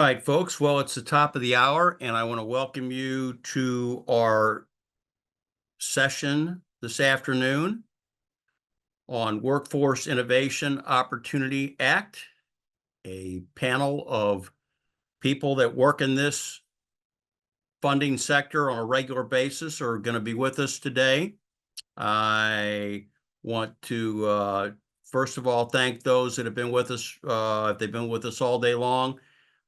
All right, folks. Well, it's the top of the hour, and I want to welcome you to our session this afternoon on Workforce Innovation Opportunity Act. A panel of people that work in this funding sector on a regular basis are going to be with us today. I want to, first of all, thank those that have been with us, if they've been with us all day long.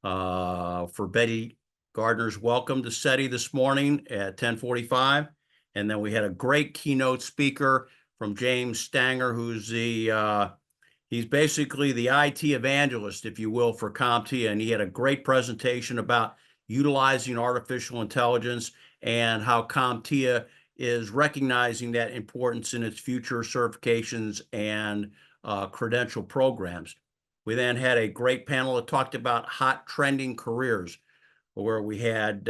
For Betty Gardner's welcome to SETI this morning at 10:45. And then we had a great keynote speaker from James Stanger, who's he's basically the IT evangelist, if you will, for CompTIA. And he had a great presentation about utilizing artificial intelligence and how CompTIA is recognizing that importance in its future certifications and credential programs. We then had a great panel that talked about hot trending careers, where we had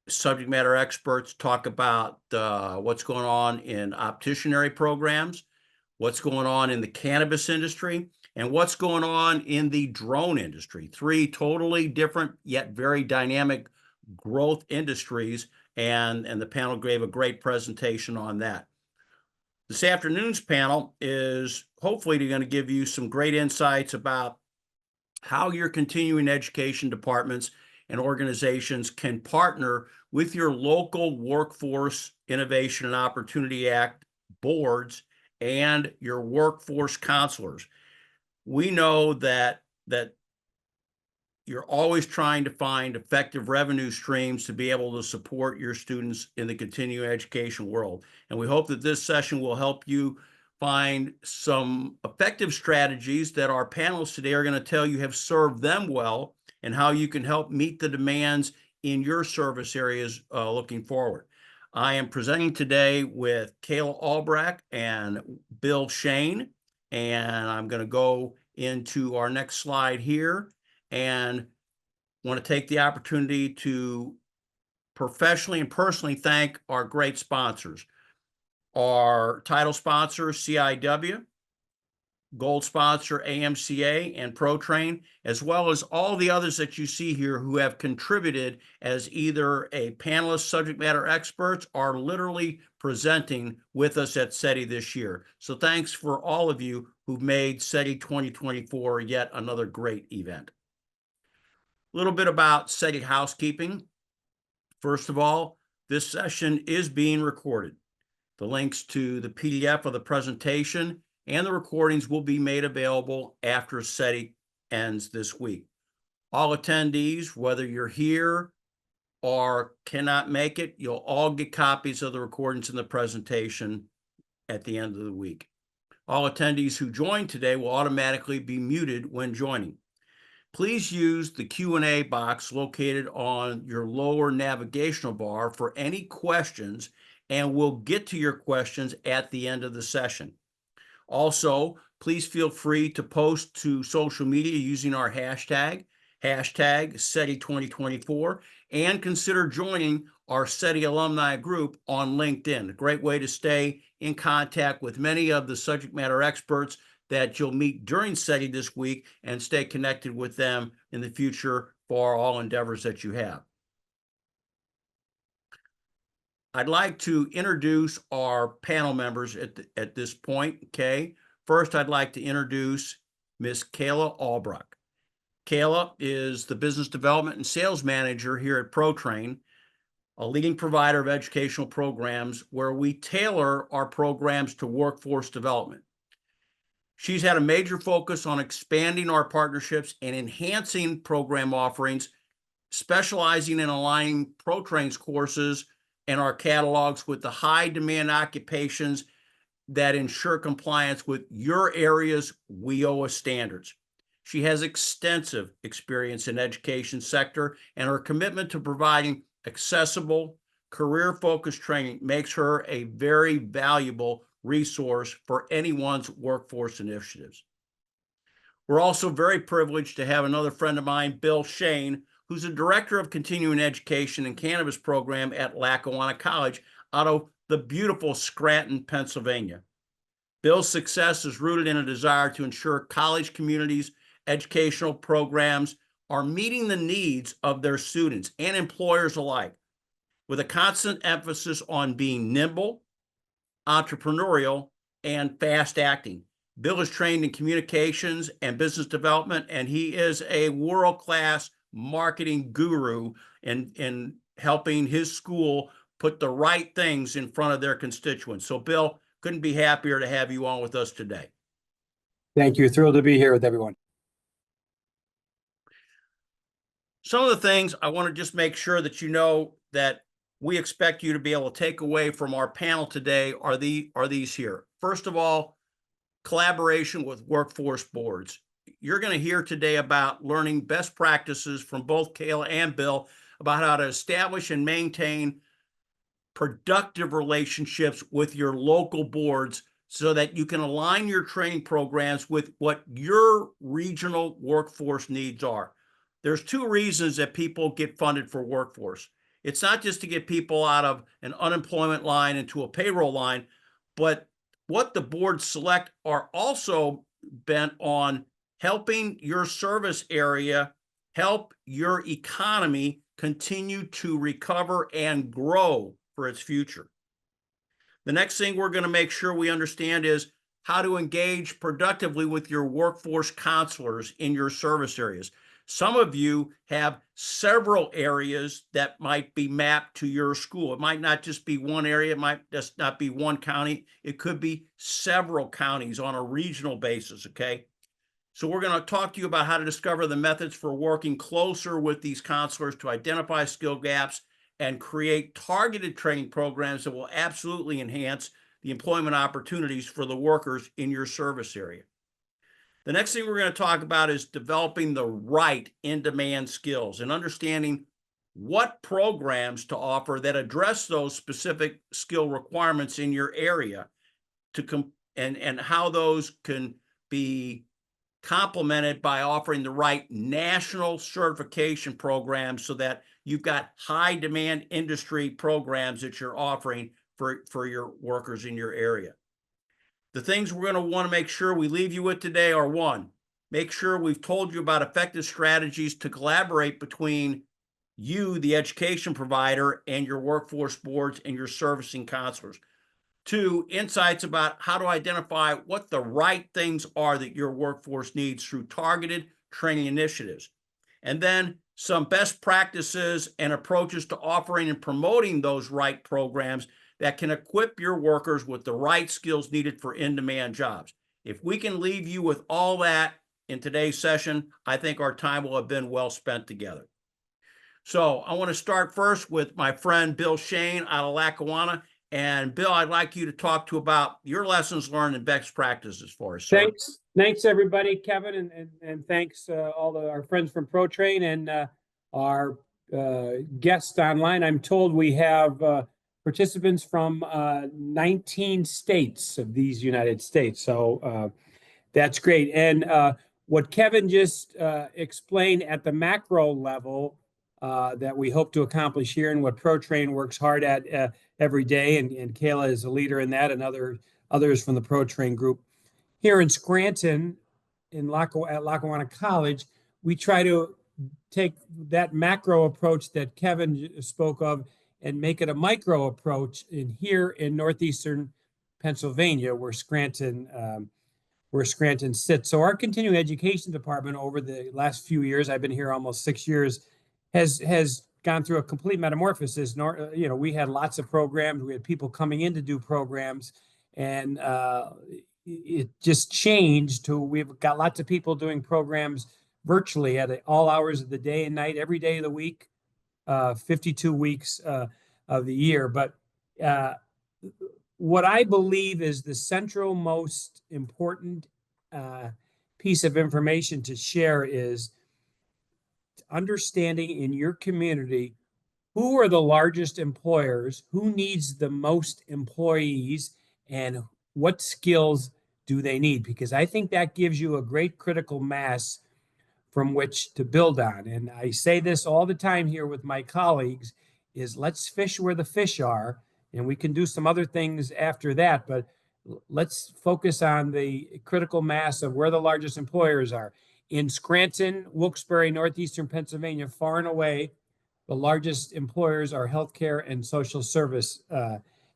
subject matter experts talk about what's going on in opticianry programs, what's going on in the cannabis industry, and what's going on in the drone industry. Three totally different yet very dynamic growth industries, and the panel gave a great presentation on that. This afternoon's panel is hopefully going to give you some great insights about how your continuing education departments and organizations can partner with your local Workforce Innovation and Opportunity Act boards and your workforce counselors. We know that you're always trying to find effective revenue streams to be able to support your students in the continuing education world. And we hope that this session will help you find some effective strategies that our panelists today are going to tell you have served them well, and how you can help meet the demands in your service areas looking forward. I am presenting today with Kayla Albrecht and Bill Shane, and I'm going to go into our next slide here and want to take the opportunity to professionally and personally thank our great sponsors. Our title sponsor, CIW, gold sponsor, AMCA and ProTrain, as well as all the others that you see here who have contributed as either a panelist, subject matter experts, or literally presenting with us at SETI this year. So thanks for all of you who've made SETI 2024 yet another great event. A little bit about SETI housekeeping. First of all, this session is being recorded. The links to the PDF of the presentation and the recordings will be made available after SETI ends this week. All attendees, whether you're here or cannot make it, you'll all get copies of the recordings and the presentation at the end of the week. All attendees who join today will automatically be muted when joining. Please use the Q&A box located on your lower navigational bar for any questions, and we'll get to your questions at the end of the session. Also, please feel free to post to social media using our hashtag SETI2024, and consider joining our SETI alumni group on LinkedIn. A great way to stay in contact with many of the subject matter experts that you'll meet during SETI this week, and stay connected with them in the future for all endeavors that you have. I'd like to introduce our panel members at this point, okay? First, I'd like to introduce Ms. Kayla Albrecht. Kayla is the Business Development and Sales Manager here at ProTrain, a leading provider of educational programs where we tailor our programs to workforce development. She's had a major focus on expanding our partnerships and enhancing program offerings, specializing in aligning ProTrain's courses and our catalogs with the high demand occupations that ensure compliance with your area's WIOA standards. She has extensive experience in the education sector, and her commitment to providing accessible, career-focused training makes her a very valuable resource for anyone's workforce initiatives. We're also very privileged to have another friend of mine, Bill Shane, who's a director of continuing education and cannabis program at Lackawanna College out of the beautiful Scranton, Pennsylvania. Bill's success is rooted in a desire to ensure college communities' educational programs are meeting the needs of their students and employers alike, with a constant emphasis on being nimble, entrepreneurial, and fast acting. Bill is trained in communications and business development, and he is a world-class marketing guru in helping his school put the right things in front of their constituents. So, Bill, couldn't be happier to have you on with us today. Thank you. Thrilled to be here with everyone. Some of the things I want to just make sure that you know that we expect you to be able to take away from our panel today are these here. First of all, collaboration with workforce boards. You're going to hear today about learning best practices from both Kayla and Bill about how to establish and maintain productive relationships with your local boards so that you can align your training programs with what your regional workforce needs are. There's two reasons that people get funded for workforce. It's not just to get people out of an unemployment line into a payroll line, but what the boards select are also bent on helping your service area, help your economy continue to recover and grow for its future. The next thing we're going to make sure we understand is how to engage productively with your workforce counselors in your service areas. Some of you have several areas that might be mapped to your school. It might not just be one area. It might just not be one county. It could be several counties on a regional basis, okay? So we're going to talk to you about how to discover the methods for working closer with these counselors to identify skill gaps and create targeted training programs that will absolutely enhance the employment opportunities for the workers in your service area. The next thing we're going to talk about is developing the right in-demand skills and understanding what programs to offer that address those specific skill requirements in your area and how those can be complemented by offering the right national certification programs so that you've got high demand industry programs that you're offering for your workers in your area. The things we're going to want to make sure we leave you with today are: one, make sure we've told you about effective strategies to collaborate between you, the education provider, and your workforce boards and your servicing counselors. Two, insights about how to identify what the right things are that your workforce needs through targeted training initiatives. And then some best practices and approaches to offering and promoting those right programs that can equip your workers with the right skills needed for in-demand jobs. If we can leave you with all that in today's session, I think our time will have been well spent together. So I want to start first with my friend Bill Shane out of Lackawanna. And Bill, I'd like you to talk about your lessons learned and best practices for us, sir. Thanks everybody, Kevin, and thanks all our friends from ProTrain and our guests online. I'm told we have participants from 19 states of these United States. So that's great. And what Kevin just explained at the macro level that we hope to accomplish here, and what ProTrain works hard at every day, and Kayla is a leader in that, and others from the ProTrain group. Here in Scranton, at Lackawanna College, we try to take that macro approach that Kevin spoke of and make it a micro approach here in northeastern Pennsylvania, where Scranton sits. So our continuing education department over the last few years, I've been here almost 6 years, has gone through a complete metamorphosis. We had lots of programs. We had people coming in to do programs, and it just changed to we've got lots of people doing programs virtually at all hours of the day and night, every day of the week, 52 weeks of the year. But what I believe is the central most important piece of information to share is understanding in your community who are the largest employers, who needs the most employees, and what skills do they need? Because I think that gives you a great critical mass from which to build on. And I say this all the time here with my colleagues is let's fish where the fish are, and we can do some other things after that, but let's focus on the critical mass of where the largest employers are. In Scranton, Wilkes-Barre, northeastern Pennsylvania, far and away, the largest employers are healthcare and social service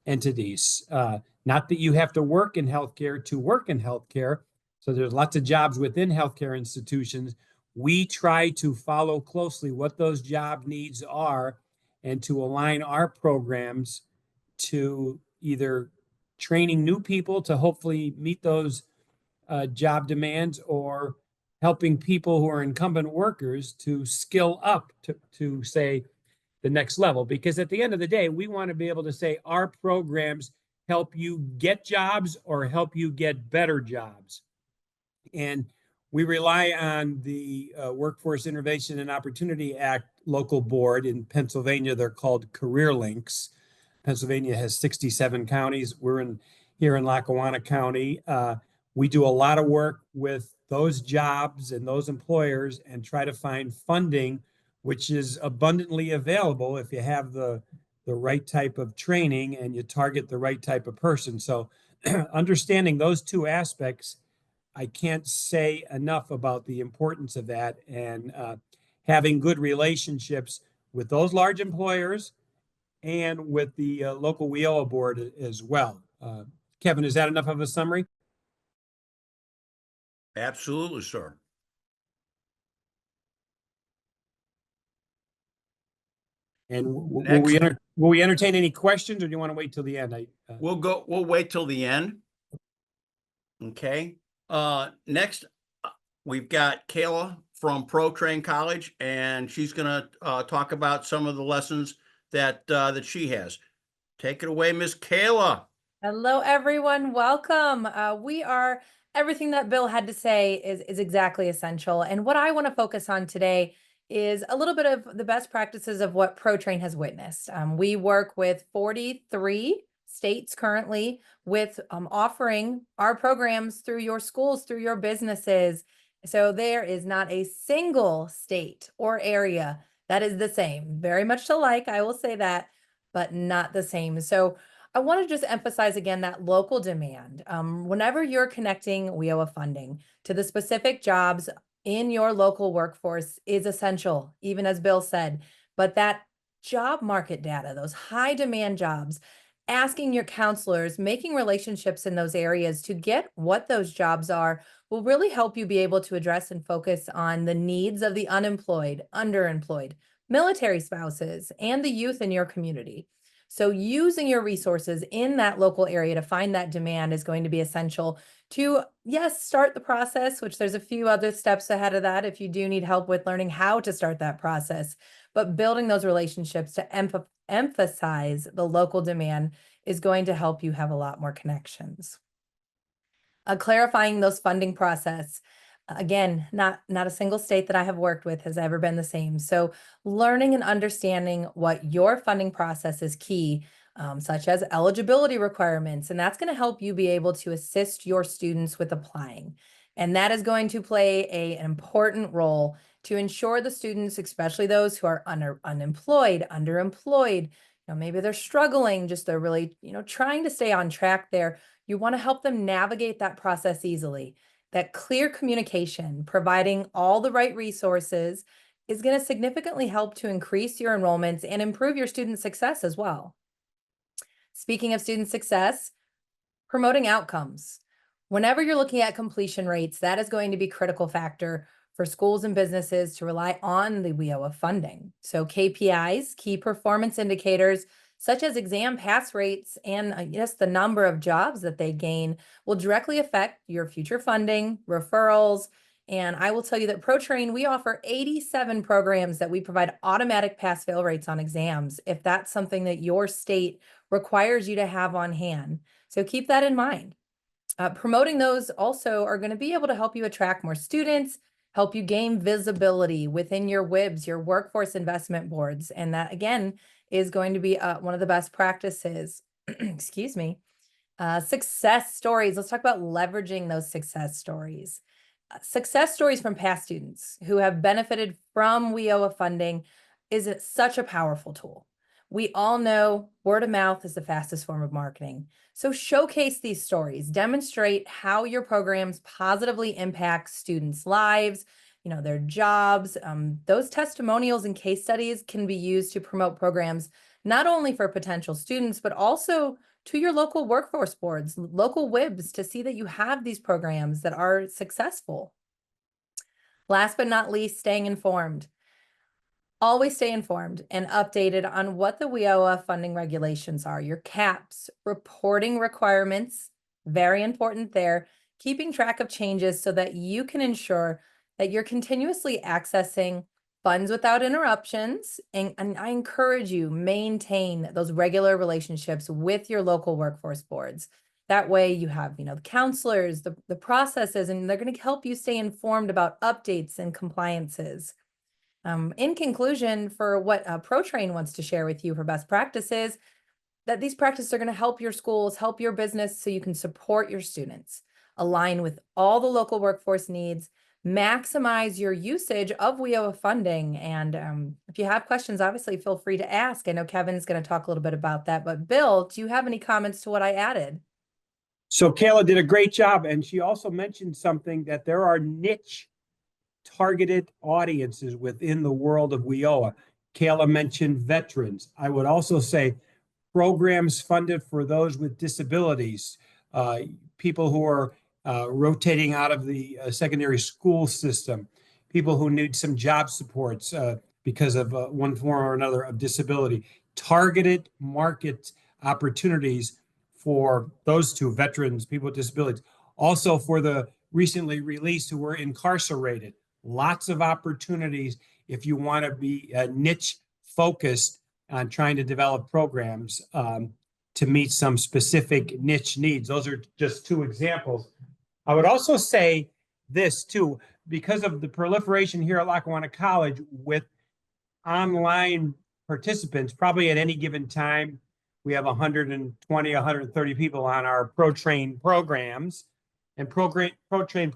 entities. Not that you have to work in healthcare to work in healthcare. So there's lots of jobs within healthcare institutions. We try to follow closely what those job needs are and to align our programs to either training new people to hopefully meet those job demands, or helping people who are incumbent workers to skill up to say the next level. Because at the end of the day, we want to be able to say our programs help you get jobs or help you get better jobs. And we rely on the Workforce Innovation and Opportunity Act local board in Pennsylvania. They're called Career Links. Pennsylvania has 67 counties. We're here in Lackawanna County. We do a lot of work with those jobs and those employers and try to find funding, which is abundantly available if you have the right type of training and you target the right type of person. So understanding those two aspects, I can't say enough about the importance of that, and having good relationships with those large employers and with the local WIOA board as well. Kevin, is that enough of a summary? Absolutely, sir. And will Next, we entertain any questions, or do you want to wait till the end? we'll wait till the end. Okay. Next, we've got Kayla from Pro Train College, and she's gonna talk about some of the lessons that that she has. Take it away, Miss Kayla. Hello, everyone. Welcome. Everything that Bill had to say is exactly essential. And what I want to focus on today is a little bit of the best practices of what ProTrain has witnessed. We work with 43 states currently with offering our programs through your schools, through your businesses. So there is not a single state or area that is the same. Very much alike, I will say that, but not the same. So I want to just emphasize again that local demand. Whenever you're connecting WIOA funding to the specific jobs in your local workforce is essential, even as Bill said. But that job market data, those high demand jobs, asking your counselors, making relationships in those areas to get what those jobs are will really help you be able to address and focus on the needs of the unemployed, underemployed, military spouses, and the youth in your community. So using your resources in that local area to find that demand is going to be essential to, yes, start the process, which there's a few other steps ahead of that if you do need help with learning how to start that process. But building those relationships to emphasize the local demand is going to help you have a lot more connections. Clarifying those funding process. Again, not a single state that I have worked with has ever been the same. So learning and understanding what your funding process is key, such as eligibility requirements, and that's going to help you be able to assist your students with applying. And that is going to play an important role to ensure the students, especially those who are unemployed, underemployed, maybe they're struggling, just they're really, trying to stay on track there. You want to help them navigate that process easily. That clear communication, providing all the right resources, is going to significantly help to increase your enrollments and improve your student success as well. Speaking of student success, promoting outcomes. Whenever you're looking at completion rates, that is going to be a critical factor for schools and businesses to rely on the WIOA funding. So KPIs, key performance indicators, such as exam pass rates and yes, the number of jobs that they gain will directly affect your future funding, referrals. And I will tell you that ProTrain, we offer 87 programs that we provide automatic pass-fail rates on exams if that's something that your state requires you to have on hand. So keep that in mind. Promoting those also are going to be able to help you attract more students, help you gain visibility within your WIBs, your workforce investment boards. And that, again, is going to be one of the best practices. Excuse me. Success stories. Let's talk about leveraging those success stories. Success stories from past students who have benefited from WIOA funding is such a powerful tool. We all know word of mouth is the fastest form of marketing. So showcase these stories, demonstrate how your programs positively impact students' lives, their jobs. Those testimonials and case studies can be used to promote programs, not only for potential students, but also to your local workforce boards, local WIBs, to see that you have these programs that are successful. Last but not least, staying informed. Always stay informed and updated on what the WIOA funding regulations are, your caps, reporting requirements, very important there, keeping track of changes so that you can ensure that you're continuously accessing funds without interruptions. And I encourage you, maintain those regular relationships with your local workforce boards. That way you have, the counselors, the processes, and they're going to help you stay informed about updates and compliances. In conclusion, for what ProTrain wants to share with you for best practices, that these practices are going to help your schools, help your business so you can support your students, align with all the local workforce needs, maximize your usage of WIOA funding. And if you have questions, obviously feel free to ask. I know Kevin's going to talk a little bit about that, but Bill, do you have any comments to what I added? So Kayla did a great job, and she also mentioned something, that there are niche targeted audiences within the world of WIOA. Kayla mentioned veterans. I would also say programs funded for those with disabilities, people who are rotating out of the secondary school system, people who need some job supports because of one form or another of disability. Targeted market opportunities for those two, veterans, people with disabilities. Also for the recently released who were incarcerated. Lots of opportunities if you want to be niche focused on trying to develop programs to meet some specific niche needs. Those are just two examples. I would also say this too, because of the proliferation here at Lackawanna College with online participants, probably at any given time, we have 120, 130 people on our ProTrain programs, and ProTrain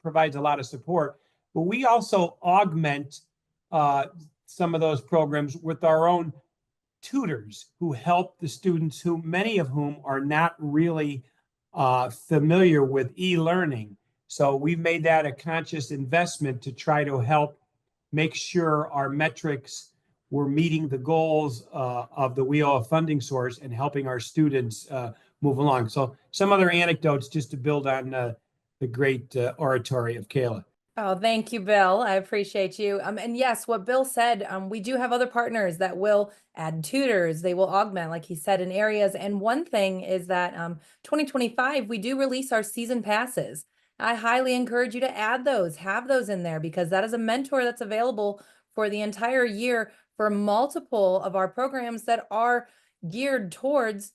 provides a lot of support. But we also augment some of those programs with our own tutors who help the students, who many of whom are not really familiar with e-learning. So we've made that a conscious investment to try to help make sure our metrics were meeting the goals of the WIOA funding source and helping our students move along. So some other anecdotes just to build on the great oratory of Kayla. Oh, thank you, Bill. I appreciate you. And yes, what Bill said, we do have other partners that will add tutors. They will augment, like he said, in areas. And one thing is that 2025, we do release our season passes. I highly encourage you to add those, have those in there, because that is a mentor that's available for the entire year for multiple of our programs that are geared towards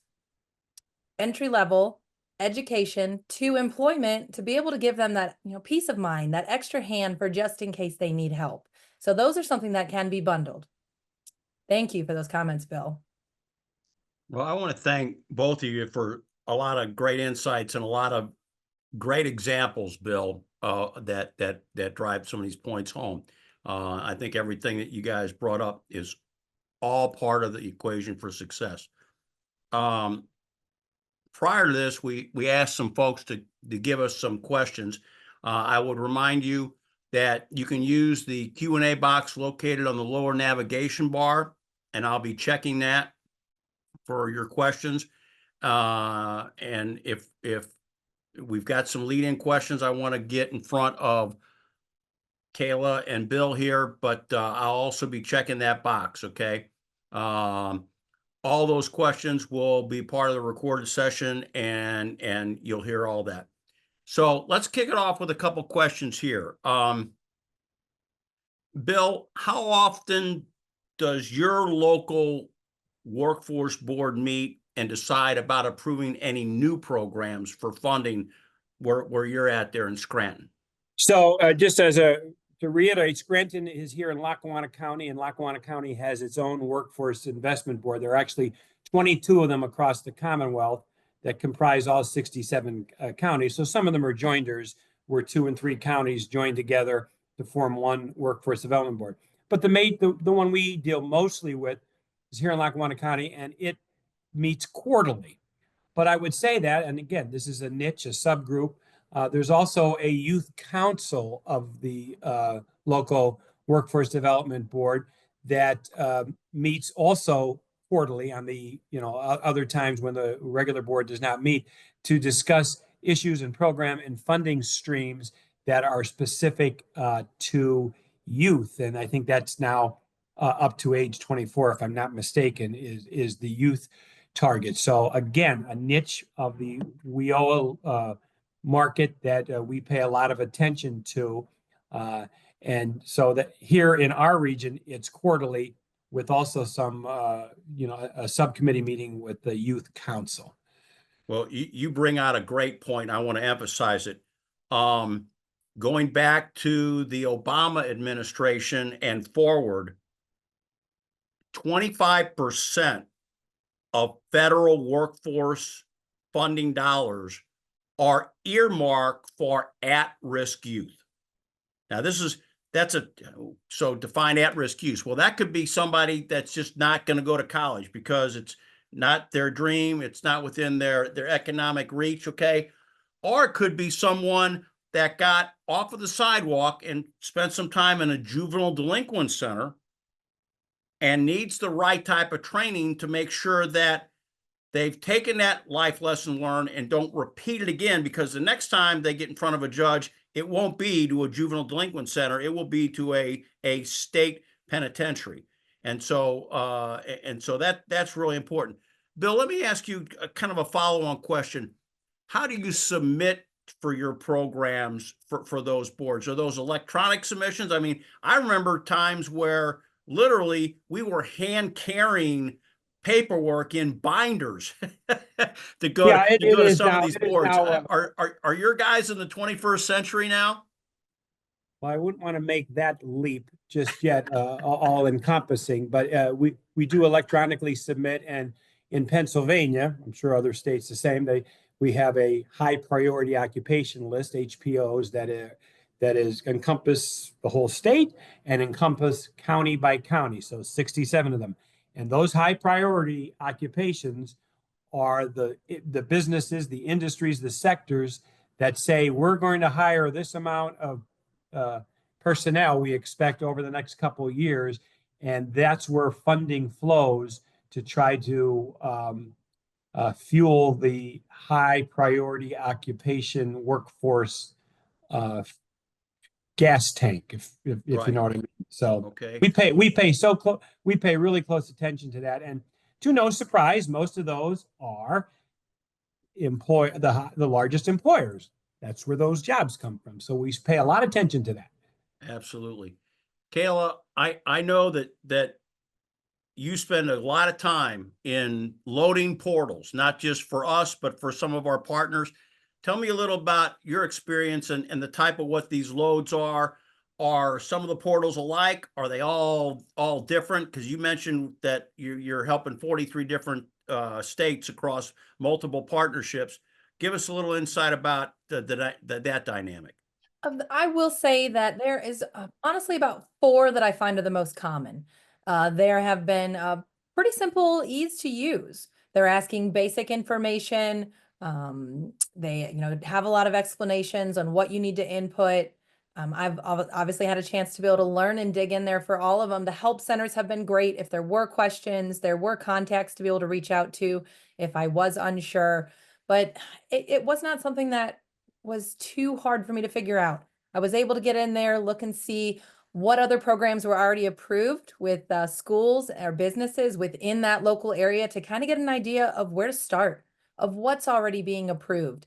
entry level education to employment, to be able to give them that peace of mind, that extra hand for just in case they need help. So those are something that can be bundled. Thank you for those comments, Bill. Well, I want to thank both of you for a lot of great insights and a lot of great examples, Bill, that drive some of these points home. I think everything that you guys brought up is all part of the equation for success. Prior to this, we asked some folks to give us some questions. I would remind you that you can use the Q&A box located on the lower navigation bar, and I'll be checking that for your questions. And if we've got some lead-in questions I want to get in front of Kayla and Bill here, but I'll also be checking that box, okay? All those questions will be part of the recorded session, and you'll hear all that. So let's kick it off with a couple questions here. Bill, how often does your local workforce board meet and decide about approving any new programs for funding where you're at there in Scranton? So just to reiterate, Scranton is here in Lackawanna County, and Lackawanna County has its own workforce investment board. There are actually 22 of them across the Commonwealth that comprise all 67 counties. So some of them are joinders, where 2 and 3 counties join together to form one workforce development board. But the one we deal mostly with is here in Lackawanna County, and it meets quarterly. But I would say that, and again, this is a niche, a subgroup. There's also a youth council of the local workforce development board that meets also quarterly on the, other times when the regular board does not meet, to discuss issues and program and funding streams that are specific to youth. And I think that's now up to age 24, if I'm not mistaken, is the youth target. So again, a niche of the WIOA market that we pay a lot of attention to. And so that here in our region, it's quarterly with also some, a subcommittee meeting with the youth council. Well, you bring out a great point. I want to emphasize it. Going back to the Obama administration and forward, 25% of federal workforce funding dollars are earmarked for at-risk youth. Now, so define at-risk youth. Well, that could be somebody that's just not going to go to college because it's not their dream. It's not within their economic reach. Okay. Or it could be someone that got off of the sidewalk and spent some time in a juvenile delinquent center and needs the right type of training to make sure that they've taken that life lesson learned and don't repeat it again, because the next time they get in front of a judge, it won't be to a juvenile delinquent center. It will be to a state penitentiary. And so that's really important. Bill, let me ask you kind of a follow-on question. How do you submit for your programs for those boards? Are those electronic submissions? I mean, I remember times where literally we were hand carrying paperwork in binders to go to some of these boards. Are your guys in the 21st century now? Well, I wouldn't want to make that leap just yet, all encompassing, but we do electronically submit. And in Pennsylvania, I'm sure other states the same, we have a high priority occupation list, HPOs, that is encompass the whole state and encompass county by county. So 67 of them. And those high priority occupations are the businesses, the industries, the sectors that say we're going to hire this amount of personnel we expect over the next couple of years. And that's where funding flows to try to fuel the high priority occupation workforce gas tank, if Right. you know what I mean. So okay. we pay really close attention to that. And to no surprise, most of those are the largest employers. That's where those jobs come from. So we pay a lot of attention to that. Absolutely. Kayla, I know that you spend a lot of time in loading portals, not just for us, but for some of our partners. Tell me a little about your experience and the type of what these loads are. Are some of the portals alike? Are they all different? Because you mentioned that you're helping 43 different states across multiple partnerships. Give us a little insight about that dynamic. I will say that there is honestly about 4 that I find are the most common. There have been pretty simple, ease to use. They're asking basic information. They, have a lot of explanations on what you need to input. I've obviously had a chance to be able to learn and dig in there for all of them. The help centers have been great. If there were questions, there were contacts to be able to reach out to if I was unsure. But it was not something that was too hard for me to figure out. I was able to get in there, look and see what other programs were already approved with schools or businesses within that local area to kind of get an idea of where to start, of what's already being approved.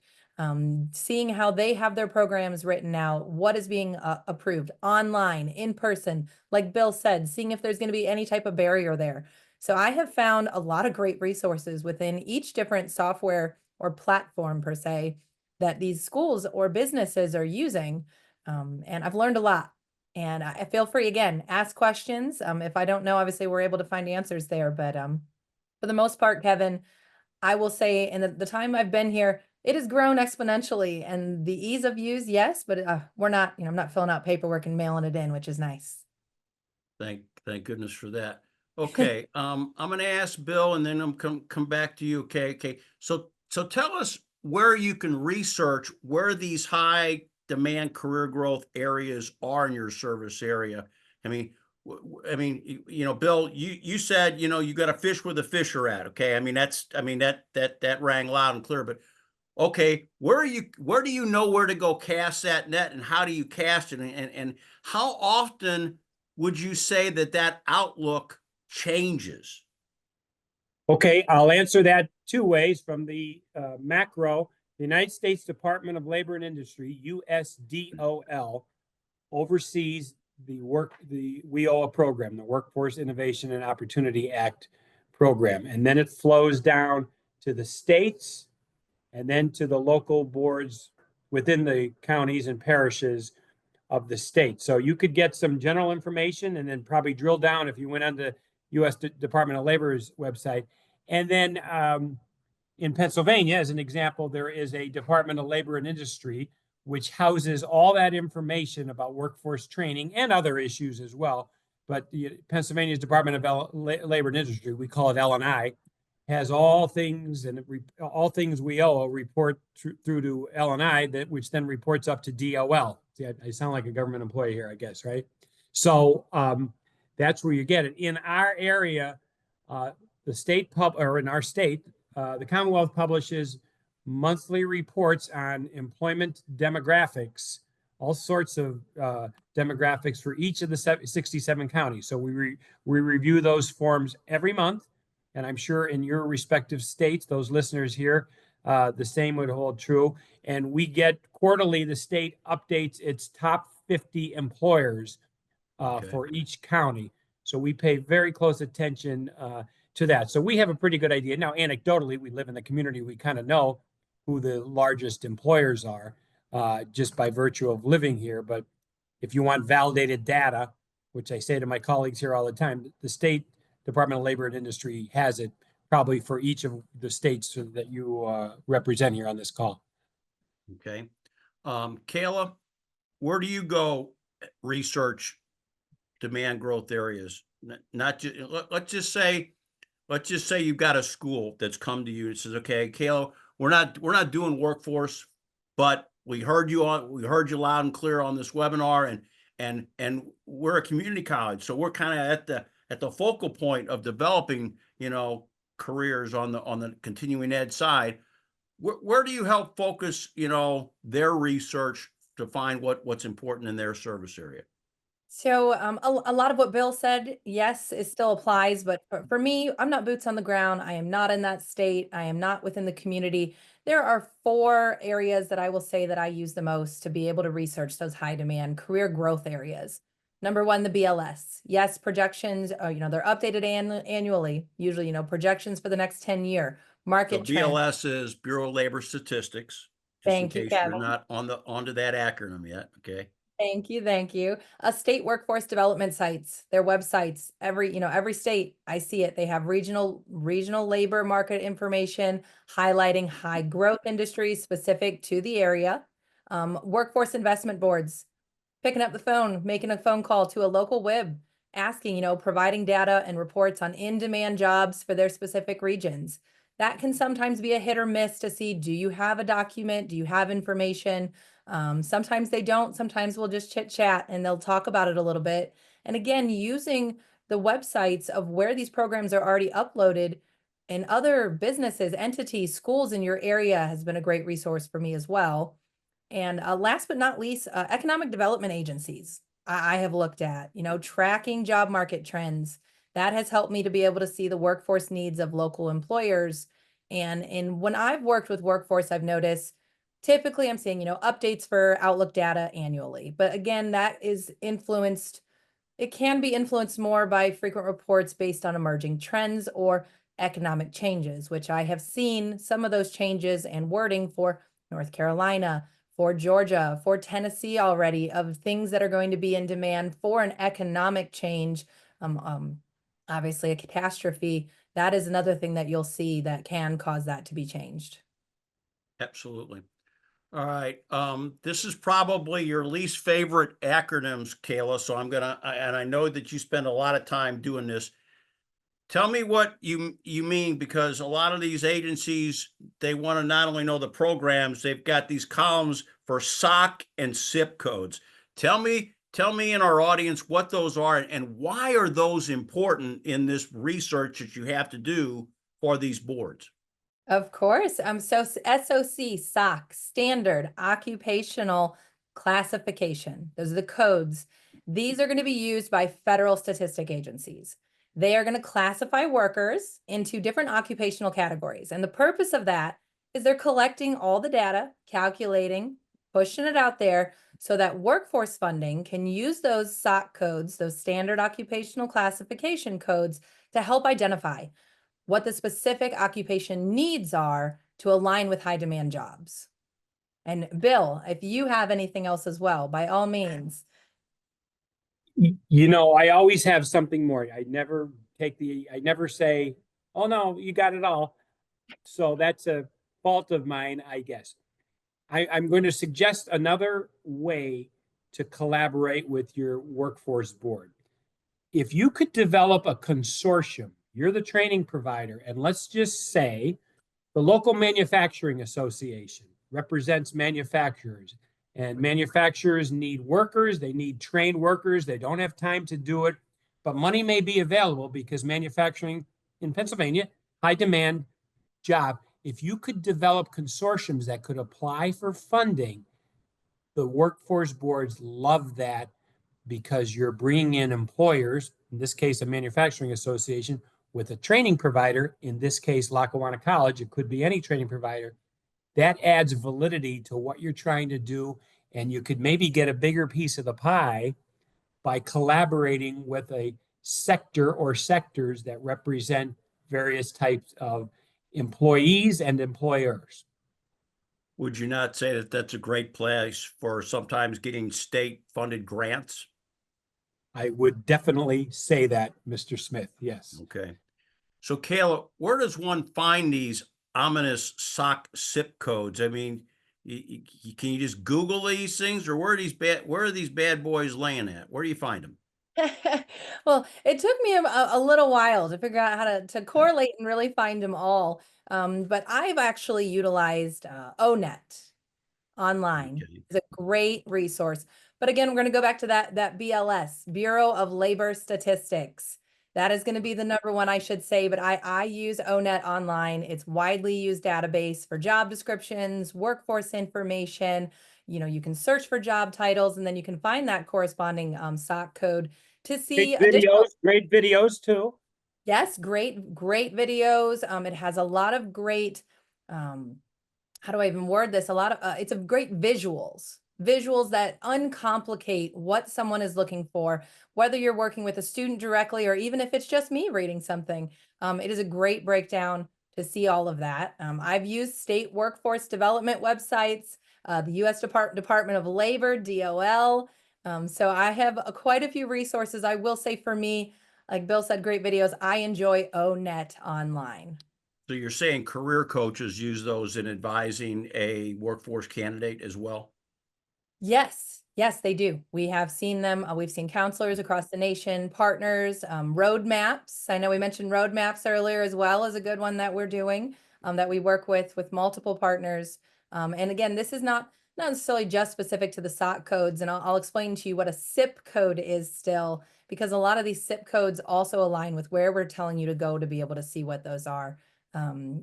Seeing how they have their programs written out, what is being approved online, in person, like Bill said, seeing if there's going to be any type of barrier there. So I have found a lot of great resources within each different software or platform per se that these schools or businesses are using. And I've learned a lot. And I feel free, again, ask questions. If I don't know, obviously we're able to find answers there. But for the most part, Kevin, I will say in the time I've been here, it has grown exponentially, and the ease of use, yes, but we're not, I'm not filling out paperwork and mailing it in, which is nice. Thank goodness for that. Okay, I'm going to ask Bill, and then I'm come back to you. Okay. So tell us where you can research where these high demand career growth areas are in your service area? I mean, Bill, you said, you got to fish where the fish are at. Okay. I mean, that rang loud and clear, but okay, where do you know where to go cast that net, and how do you cast it? And how often would you say that outlook changes? Okay, I'll answer that two ways. From the macro, the United States Department of Labor and Industry, USDOL, oversees the WIOA program, the Workforce Innovation and Opportunity Act program. And then it flows down to the states and then to the local boards within the counties and parishes of the state. So you could get some general information and then probably drill down if you went on the U.S. Department of Labor's website. And then in Pennsylvania, as an example, there is a Department of Labor and Industry, which houses all that information about workforce training and other issues as well. But Pennsylvania's Department of Labor and Industry, we call it L&I, has all things, and all things WIOA report through to L&I, which then reports up to DOL. See, I sound like a government employee here, I guess, right? So that's where you get it. In our area, in our state, the Commonwealth publishes monthly reports on employment demographics, all sorts of demographics for each of the 67 counties. So we review those forms every month. And I'm sure in your respective states, those listeners here, the same would hold true. And we get quarterly, the state updates its top 50 employers for each county. So we pay very close attention to that. So we have a pretty good idea. Now, anecdotally, we live in the community. We kind of know who the largest employers are just by virtue of living here. But if you want validated data, which I say to my colleagues here all the time, the state Department of Labor and Industry has it probably for each of the states that you represent here on this call. Okay. Kayla, where do you go research demand growth areas? Not just, let's just say you've got a school that's come to you and says, okay, Kayla, we're not doing workforce, but we heard you loud and clear on this webinar, and we're a community college. So we're kind of at the focal point of developing, careers on the continuing ed side. Where do you help focus, their research to find what's important in their service area? So a lot of what Bill said, yes, it still applies. But for me, I'm not boots on the ground. I am not in that state. I am not within the community. There are 4 areas that I will say that I use the most to be able to research those high demand career growth areas. Number 1, the BLS. Yes, projections, they're updated annually, usually, projections for the next 10-year market trend. BLS is Bureau of Labor Statistics, just Thank in you, case Kevin. you're not onto that acronym yet. Okay. Thank you. Thank you. State workforce development sites, their websites, every state, I see it. They have regional labor market information highlighting high growth industries specific to the area. Workforce investment boards, picking up the phone, making a phone call to a local WIB, asking, providing data and reports on in-demand jobs for their specific regions. That can sometimes be a hit or miss to see, do you have a document? Do you have information? Sometimes they don't. Sometimes we'll just chit chat and they'll talk about it a little bit. And again, using the websites of where these programs are already uploaded and other businesses, entities, schools in your area has been a great resource for me as well. And last but not least, economic development agencies I have looked at, tracking job market trends. That has helped me to be able to see the workforce needs of local employers. And when I've worked with workforce, I've noticed typically I'm seeing, updates for Outlook data annually. But again, that is influenced. It can be influenced more by frequent reports based on emerging trends or economic changes, which I have seen some of those changes and wording for North Carolina, for Georgia, for Tennessee already, of things that are going to be in demand for an economic change. Obviously a catastrophe. That is another thing that you'll see that can cause that to be changed. Absolutely. All right. This is probably your least favorite acronyms, Kayla. So and I know that you spend a lot of time doing this. Tell me what you mean, because a lot of these agencies, they want to not only know the programs, they've got these columns for SOC and SIP codes. Tell me in our audience what those are and why are those important in this research that you have to do for these boards? Of course. So SOC, SOC, Standard Occupational Classification. Those are the codes. These are going to be used by federal statistic agencies. They are going to classify workers into different occupational categories. And the purpose of that is they're collecting all the data, calculating, pushing it out there so that workforce funding can use those SOC codes, those Standard Occupational Classification codes, to help identify what the specific occupation needs are to align with high demand jobs. And Bill, if you have anything else as well, by all means. You know, I always have something more. I never say, oh no, you got it all. So that's a fault of mine, I guess. I'm going to suggest another way to collaborate with your workforce board. If you could develop a consortium, you're the training provider, and let's just say the local manufacturing association represents manufacturers, and manufacturers need workers, they need trained workers, they don't have time to do it, but money may be available because manufacturing in Pennsylvania, high demand job. If you could develop consortiums that could apply for funding, the workforce boards love that because you're bringing in employers, in this case, a manufacturing association, with a training provider, in this case, Lackawanna College, it could be any training provider. That adds validity to what you're trying to do, and you could maybe get a bigger piece of the pie by collaborating with a sector or sectors that represent various types of employees and employers. Would you not say that that's a great place for sometimes getting state-funded grants? I would definitely say that, Mr. Smith. Yes. Okay. So, Kayla, where does one find these ominous SOC SIP codes? I mean, can you just Google these things, or where are these bad boys laying at? Where do you find them? Well, it took me a little while to figure out how to correlate and really find them all. But I've actually utilized ONET online. Okay. It's a great resource. But again, we're going to go back to that BLS, Bureau of Labor Statistics. That is going to be the number one, I should say, but I use ONET online. It's widely used database for job descriptions, workforce information. You know, you can search for job titles and then you can find that corresponding SOC code to see additional. Great videos too. Yes, great videos. It has a lot of great, how do I even word this? A lot of, it's a great visuals that uncomplicate what someone is looking for, whether you're working with a student directly, or even if it's just me reading something. It is a great breakdown to see all of that. I've used state workforce development websites, the U.S. Department of Labor, DOL. So I have quite a few resources. I will say for me, like Bill said, great videos. I enjoy ONET online. So you're saying career coaches use those in advising a workforce candidate as well? Yes, they do. We have seen them. We've seen counselors across the nation, partners, roadmaps. I know we mentioned roadmaps earlier as well as a good one that we're doing, that we work with multiple partners. And again, this is not necessarily just specific to the SOC codes, and I'll explain to you what a SIP code is still, because a lot of these SIP codes also align with where we're telling you to go to be able to see what those are.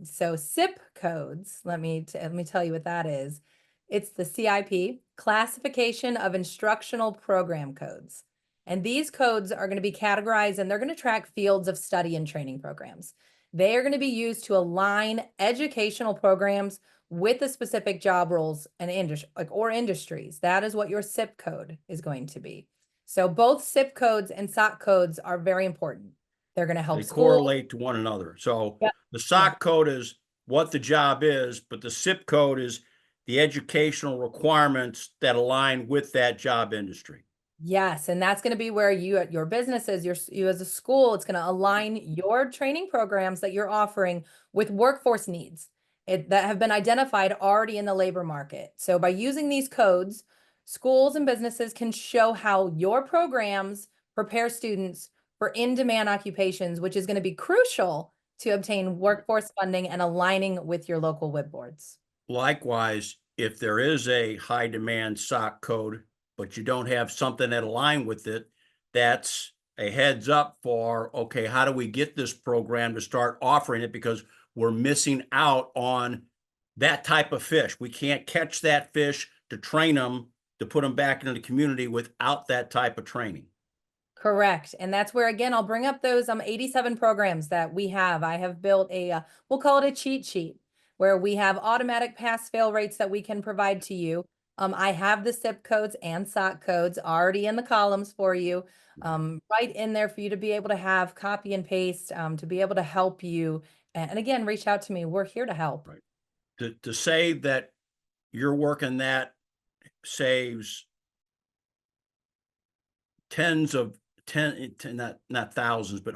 So SIP codes, let me tell you what that is. It's the CIP, Classification of Instructional Program Codes. And these codes are going to be categorized and they're going to track fields of study and training programs. They are going to be used to align educational programs with the specific job roles and industries. That is what your SIP code is going to be. So both SIP codes and SOC codes are very important. They're going to help They schools correlate to one another. So the SOC code is what the job is, but the SIP code is the educational requirements that align with that job industry. Yes, and that's going to be where your businesses, you as a school, it's going to align your training programs that you're offering with workforce needs that have been identified already in the labor market. So by using these codes, schools and businesses can show how your programs prepare students for in-demand occupations, which is going to be crucial to obtain workforce funding and aligning with your local WIB boards. Likewise, if there is a high demand SOC code, but you don't have something that align with it, that's a heads up for, okay, how do we get this program to start offering it? Because we're missing out on that type of fish. We can't catch that fish to train them, to put them back into the community without that type of training. Correct. And that's where, again, I'll bring up those 87 programs that we have. I have built a, we'll call it a cheat sheet, where we have automatic pass fail rates that we can provide to you. I have the SIP codes and SOC codes already in the columns for you, right in there for you to be able to have copy and paste, to be able to help you. And again, reach out to me. We're here to help. Right. To say that you're working that saves tens of not thousands, but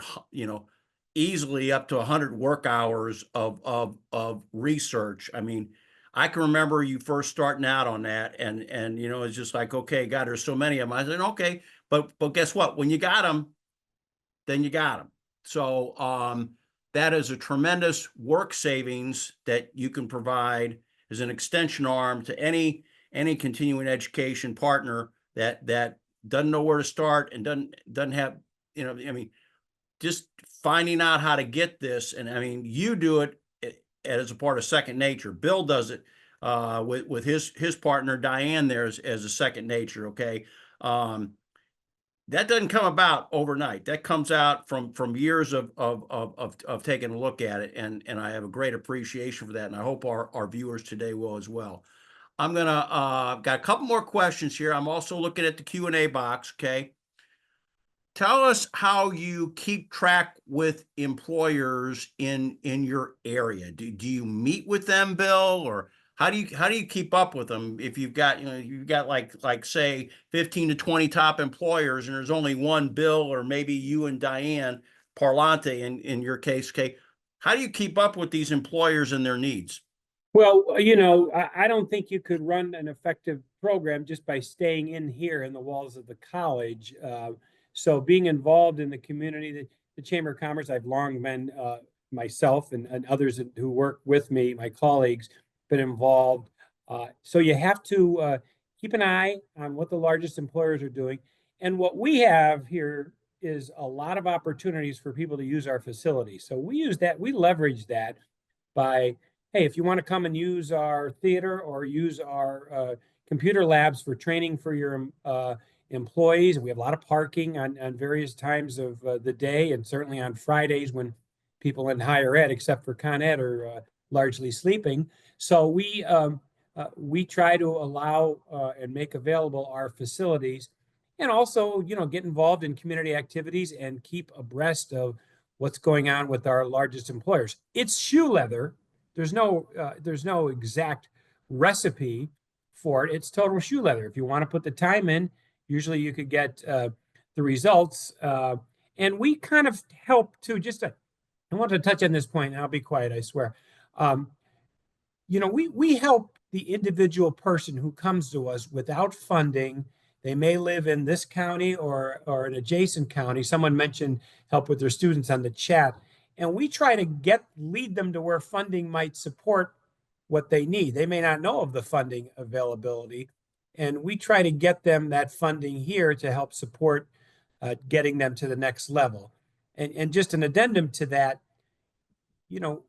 easily up to 100 work hours of research. I mean, I can remember you first starting out on that, and it's just like, okay, God, there's so many of them. I said, okay, but guess what? When you got them, then you got them. So that is a tremendous work savings that you can provide as an extension arm to any continuing education partner that doesn't know where to start and doesn't have, I mean, just finding out how to get this. And I mean, you do it as a part of second nature. Bill does it with his partner Diane there as a second nature. Okay. That doesn't come about overnight. That comes out from years of taking a look at it. And I have a great appreciation for that. And I hope our viewers today will as well. I'm gonna got a couple more questions here. I'm also looking at the Q&A box. Okay. Tell us how you keep track with employers in your area. Do you meet with them, Bill, or how do you keep up with them if you've got like say 15 to 20 top employers and there's only one Bill or maybe you and Diane Parlante in your case? Okay, how do you keep up with these employers and their needs? Well, I don't think you could run an effective program just by staying in here in the walls of the college. So being involved in the community, the Chamber of Commerce, I've long been myself and others who work with me, my colleagues, been involved. So you have to keep an eye on what the largest employers are doing. And what we have here is a lot of opportunities for people to use our facility. So we use that, we leverage that by, hey, if you want to come and use our theater or use our computer labs for training for your employees, we have a lot of parking on various times of the day, and certainly on Fridays when people in higher ed, except for Con Ed, are largely sleeping. So we try to allow and make available our facilities, and also get involved in community activities and keep abreast of what's going on with our largest employers. It's shoe leather. There's no exact recipe for it. It's total shoe leather. If you want to put the time in, usually you could get the results. And we kind of help too. I want to touch on this point, and I'll be quiet, I swear. We help the individual person who comes to us without funding. They may live in this county or an adjacent county. Someone mentioned help with their students on the chat. And we try to lead them to where funding might support what they need. They may not know of the funding availability, and we try to get them that funding here to help support getting them to the next level. And just an addendum to that,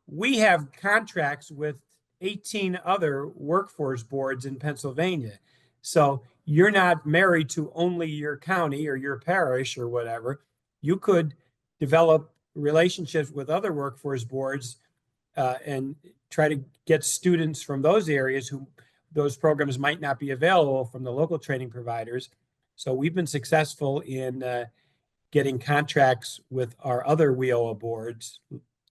we have contracts with 18 other workforce boards in Pennsylvania. So you're not married to only your county or your parish or whatever. You could develop relationships with other workforce boards and try to get students from those areas who those programs might not be available from the local training providers. So we've been successful in getting contracts with our other WIOA boards,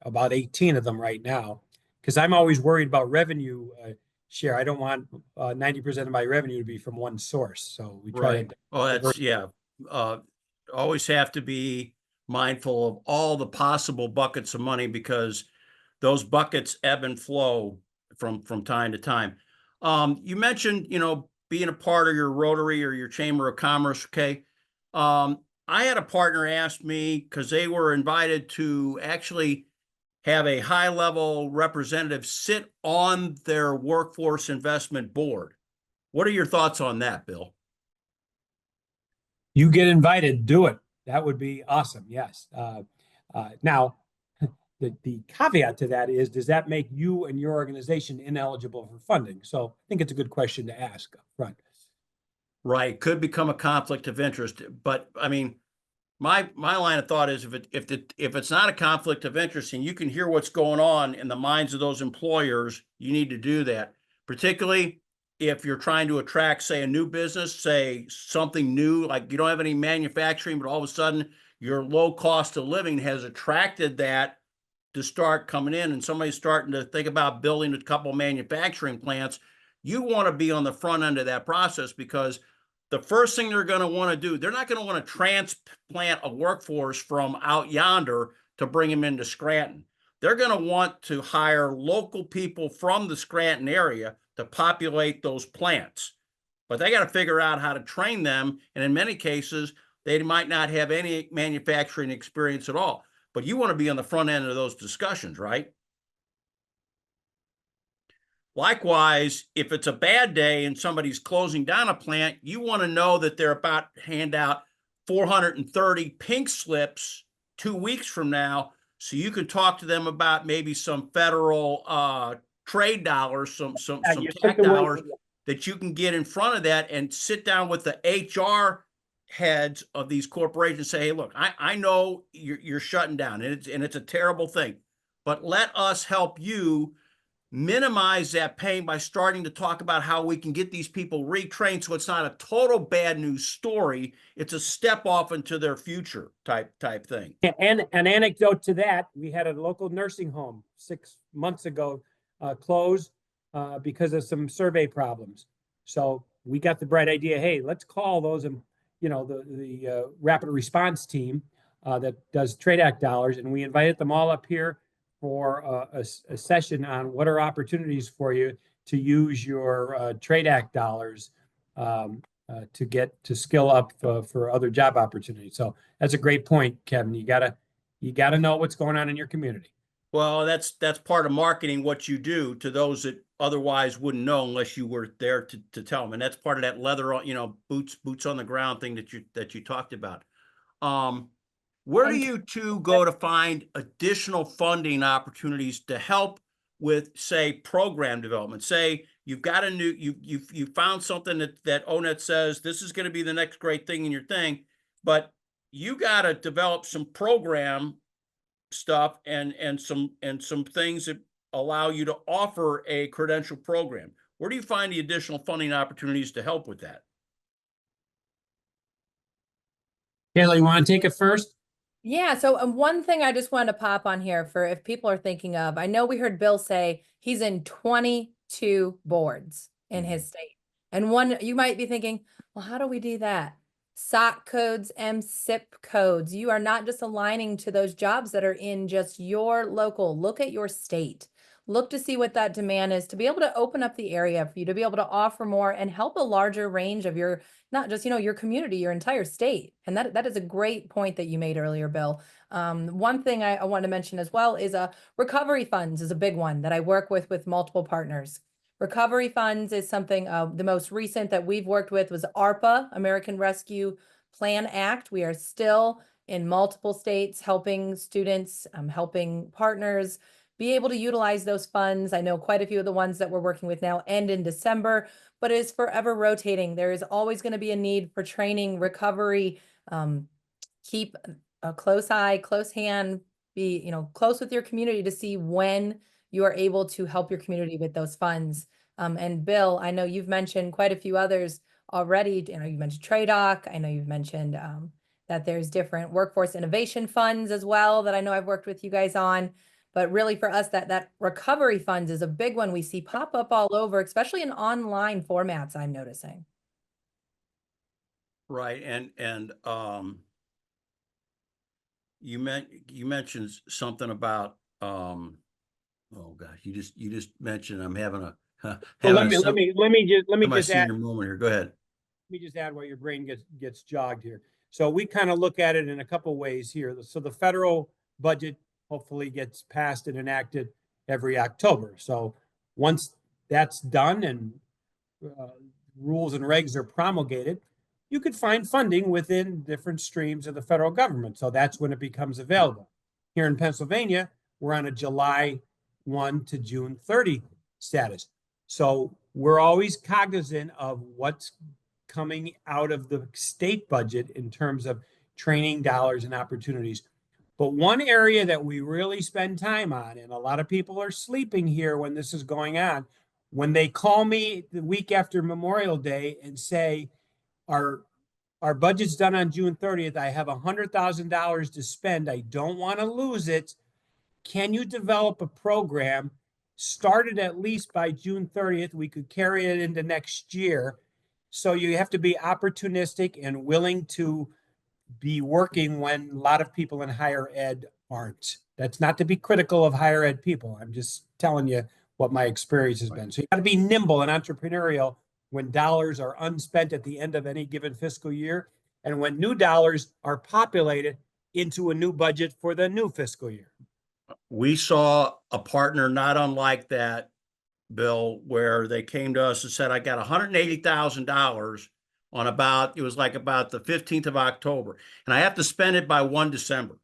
about 18 of them right now, because I'm always worried about revenue share. I don't want 90% of my revenue to be from one source. So we try Right. Always have to be mindful of all the possible buckets of money, because those buckets ebb and flow from time to time. You mentioned, being a part of your Rotary or your Chamber of Commerce. Okay. I had a partner ask me, because they were invited to actually have a high-level representative sit on their workforce investment board. What are your thoughts on that, Bill? You get invited, do it. That would be awesome. Yes. Now, the caveat to that is, does that make you and your organization ineligible for funding? So I think it's a good question to ask up front. Right, could become a conflict of interest, but I mean, my line of thought is if it's not a conflict of interest and you can hear what's going on in the minds of those employers, you need to do that. Particularly if you're trying to attract, say, a new business, say something new, like you don't have any manufacturing, but all of a sudden your low cost of living has attracted that to start coming in, and somebody's starting to think about building a couple manufacturing plants. You want to be on the front end of that process, because the first thing they're going to want to do, they're not going to want to transplant a workforce from out yonder to bring them into Scranton. They're going to want to hire local people from the Scranton area to populate those plants. But they got to figure out how to train them. And in many cases, they might not have any manufacturing experience at all. But you want to be on the front end of those discussions, right? Likewise, if it's a bad day and somebody's closing down a plant, you want to know that they're about to hand out 430 pink slips 2 weeks from now, so you can talk to them about maybe some federal trade dollars, some tax dollars that you can get in front of that, and sit down with the HR heads of these corporations and say, hey, look, I know you're shutting down, and it's a terrible thing, but let us help you minimize that pain by starting to talk about how we can get these people retrained, so it's not a total bad news story. It's a step off into their future type thing. And an anecdote to that, we had a local nursing home 6 months ago close because of some survey problems. So we got the bright idea, hey, let's call those, the rapid response team that does Trade Act dollars, and we invited them all up here for a session on what are opportunities for you to use your Trade Act dollars to get to skill up for other job opportunities. So that's a great point, Kevin. You gotta know what's going on in your community. Well, that's part of marketing, what you do to those that otherwise wouldn't know unless you were there to tell them. And that's part of that leather, boots on the ground thing that you talked about. Where do you two go to find additional funding opportunities to help with, say, program development? Say you've got a new, you found something that ONET says this is going to be the next great thing in your thing, but you got to develop some program stuff and some things that allow you to offer a credential program. Where do you find the additional funding opportunities to help with that? Kayla, you want to take it first? Yeah, so one thing I just wanted to pop on here for if people are thinking of, I know we heard Bill say he's in 22 boards in his state. And one, you might be thinking, well, how do we do that? SOC codes, MSIP codes. You are not just aligning to those jobs that are in just your local. Look at your state. Look to see what that demand is to be able to open up the area for you to be able to offer more and help a larger range of your, not just, your community, your entire state. And that is a great point that you made earlier, Bill. One thing I want to mention as well is recovery funds is a big one that I work with multiple partners. Recovery funds is something, the most recent that we've worked with was ARPA, American Rescue Plan Act. We are still in multiple states helping students, helping partners be able to utilize those funds. I know quite a few of the ones that we're working with now end in December, but it is forever rotating. There is always going to be a need for training, recovery. Keep a close eye, close hand, be, close with your community to see when you are able to help your community with those funds. And Bill, I know you've mentioned quite a few others already. You mentioned TRADOC. I know you've mentioned that there's different workforce innovation funds as well that I know I've worked with you guys on. But really for us, that recovery funds is a big one we see pop up all over, especially in online formats, I'm noticing. Right. And you mentioned something about oh gosh, you just mentioned I'm having a let me just add your moment here. Go ahead. Let me just add what your brain gets jogged here. So we kind of look at it in a couple ways here. So the federal budget hopefully gets passed and enacted every October. So once that's done and rules and regs are promulgated, you could find funding within different streams of the federal government. So that's when it becomes available. Here in Pennsylvania, we're on a July 1 to June 30 status. So we're always cognizant of what's coming out of the state budget in terms of training dollars and opportunities. But one area that we really spend time on, and a lot of people are sleeping here when this is going on, when they call me the week after Memorial Day and say, our budget's done on June 30th, I have $100,000 to spend, I don't want to lose it. Can you develop a program started at least by June 30th? We could carry it into next year. So you have to be opportunistic and willing to be working when a lot of people in higher ed aren't. That's not to be critical of higher ed people. I'm just telling you what my experience has been. So you got to be nimble and entrepreneurial when dollars are unspent at the end of any given fiscal year, and when new dollars are populated into a new budget for the new fiscal year. We saw a partner not unlike that, Bill, where they came to us and said, I got $180,000 on about the 15th of October, and I have to spend it by 1 December.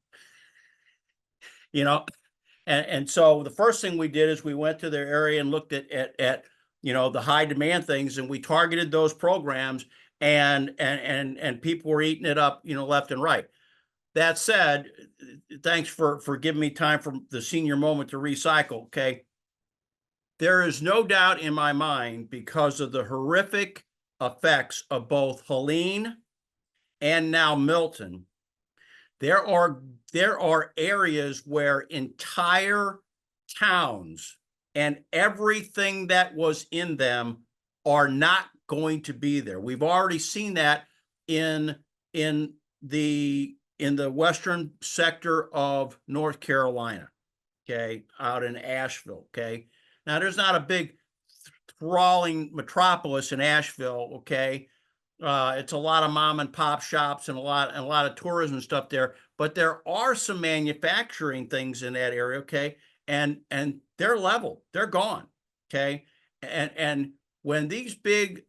And so the first thing we did is we went to their area and looked at the high demand things, and we targeted those programs, and people were eating it up, left and right. That said, thanks for giving me time for the senior moment to recycle. Okay. There is no doubt in my mind, because of the horrific effects of both Helene and now Milton, there are areas where entire towns and everything that was in them are not going to be there. We've already seen that in the western sector of North Carolina, okay, out in Asheville, okay. Now, there's not a big sprawling metropolis in Asheville, okay. It's a lot of mom and pop shops and a lot of tourism stuff there, but there are some manufacturing things in that area, okay, and they're level, they're gone, okay, and when these big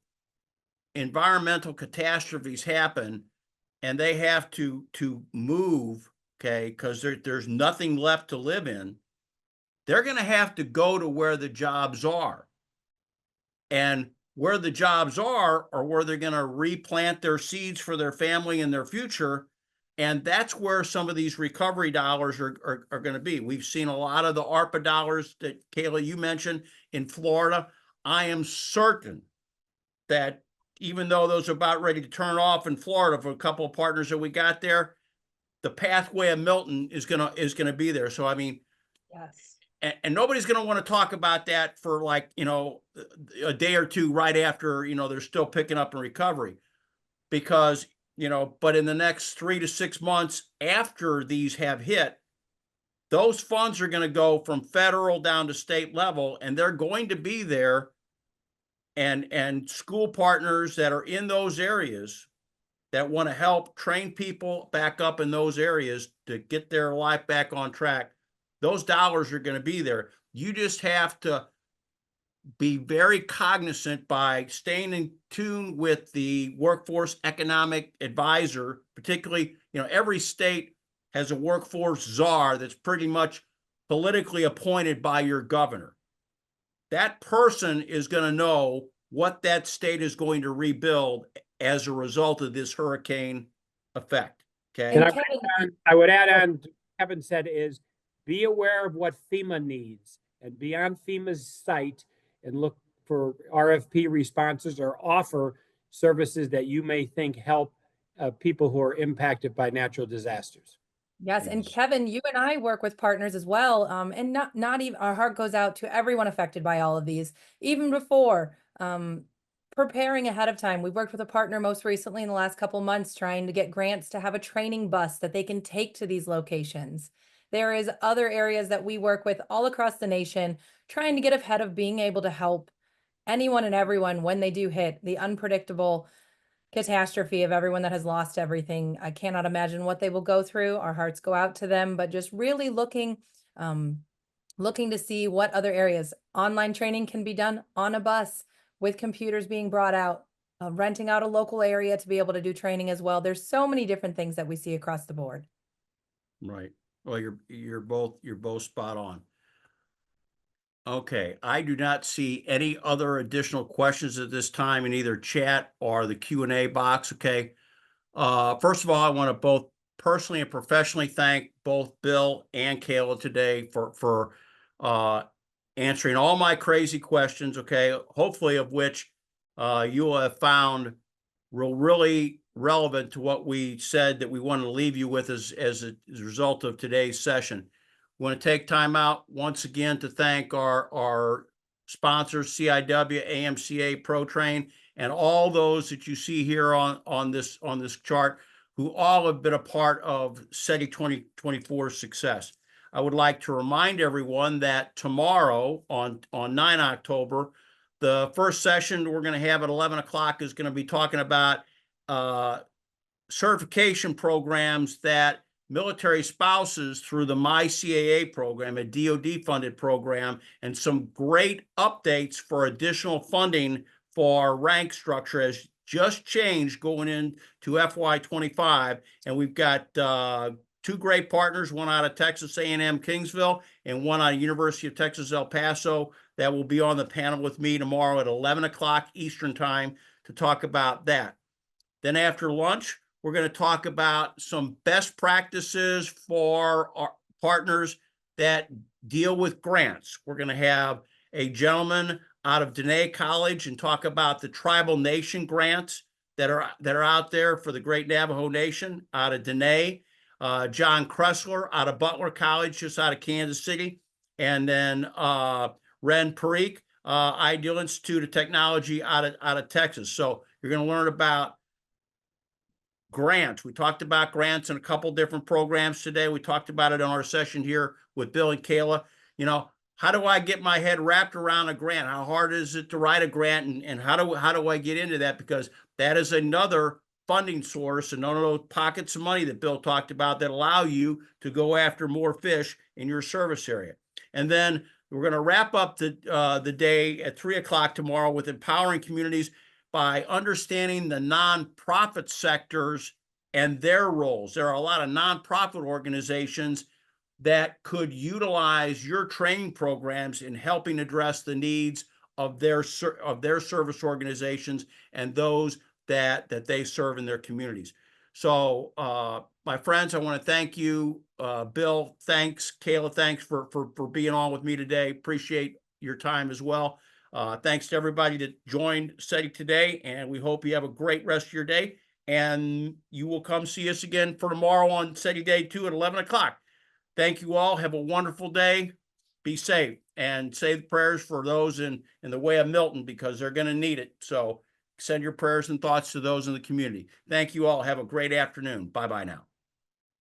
environmental catastrophes happen, and they have to move, okay, because there's nothing left to live in, they're going to have to go to where the jobs are. And where the jobs are where they're going to replant their seeds for their family and their future. And that's where some of these recovery dollars are going to be. We've seen a lot of the ARPA dollars that, Kayla, you mentioned in Florida. I am certain that even though those are about ready to turn off in Florida for a couple of partners that we got there, the pathway of Milton is gonna be there. So I mean, Yes. And nobody's gonna want to talk about that for a day or two right after they're still picking up in recovery, because but in the next 3 to 6 months after these have hit, those funds are going to go from federal down to state level, and they're going to be there. And school partners that are in those areas that want to help train people back up in those areas to get their life back on track, those dollars are going to be there. You just have to be very cognizant by staying in tune with the workforce economic advisor, particularly, every state has a workforce czar that's pretty much politically appointed by your governor. That person is going to know what that state is going to rebuild as a result of this hurricane effect. Okay. And I would add on to what Kevin said is, be aware of what FEMA needs and be on FEMA's site and look for RFP responses or offer services that you may think help people who are impacted by natural disasters. Yes, and Kevin, you and I work with partners as well, and not even our heart goes out to everyone affected by all of these, even before preparing ahead of time. We've worked with a partner most recently in the last couple months trying to get grants to have a training bus that they can take to these locations. There is other areas that we work with all across the nation trying to get ahead of being able to help anyone and everyone when they do hit the unpredictable catastrophe of everyone that has lost everything. I cannot imagine what they will go through. Our hearts go out to them, but just really looking to see what other areas online training can be done on a bus with computers being brought out, renting out a local area to be able to do training as well. There's so many different things that we see across the board. Right. Well, you're both spot on. Okay, I do not see any other additional questions at this time in either chat or the Q&A box. Okay. First of all, I want to both personally and professionally thank both Bill and Kayla today for answering all my crazy questions. Okay, hopefully of which you will have found really relevant to what we said that we wanted to leave you with as a result of today's session. We want to take time out once again to thank our sponsors, CIW, AMCA, ProTrain, and all those that you see here on this chart, who all have been a part of SETI 2024's success. I would like to remind everyone that tomorrow on 9 October, the first session we're going to have at 11 o'clock is going to be talking about certification programs that military spouses through the MyCAA program, a DoD-funded program, and some great updates for additional funding for rank structure has just changed going into FY25. And we've got two great partners, one out of Texas A&M Kingsville and one out of University of Texas El Paso, that will be on the panel with me tomorrow at 11 o'clock Eastern time to talk about that. Then after lunch, we're going to talk about some best practices for our partners that deal with grants. We're going to have a gentleman out of Dene College and talk about the tribal nation grants that are out there for the Great Navajo Nation out of Dene. John Kressler out of Butler College, just out of Kansas City. And then Ren Parikh, Ideal Institute of Technology out of Texas. So you're going to learn about grants. We talked about grants in a couple different programs today. We talked about it on our session here with Bill and Kayla. You know, how do I get my head wrapped around a grant? How hard is it to write a grant? And how do I get into that? Because that is another funding source and none of those pockets of money that Bill talked about that allow you to go after more fish in your service area. And then we're going to wrap up the day at 3 o'clock tomorrow with empowering communities by understanding the nonprofit sectors and their roles. There are a lot of nonprofit organizations that could utilize your training programs in helping address the needs of their service organizations and those that they serve in their communities. So, my friends, I want to thank you. Bill, thanks. Kayla, thanks for being on with me today. Appreciate your time as well. Thanks to everybody that joined SETI today, and we hope you have a great rest of your day. And you will come see us again for tomorrow on SETI Day 2 at 11 o'clock. Thank you all. Have a wonderful day. Be safe and say the prayers for those in the way of Milton, because they're going to need it. So send your prayers and thoughts to those in the community. Thank you all. Have a great afternoon. Bye-bye now.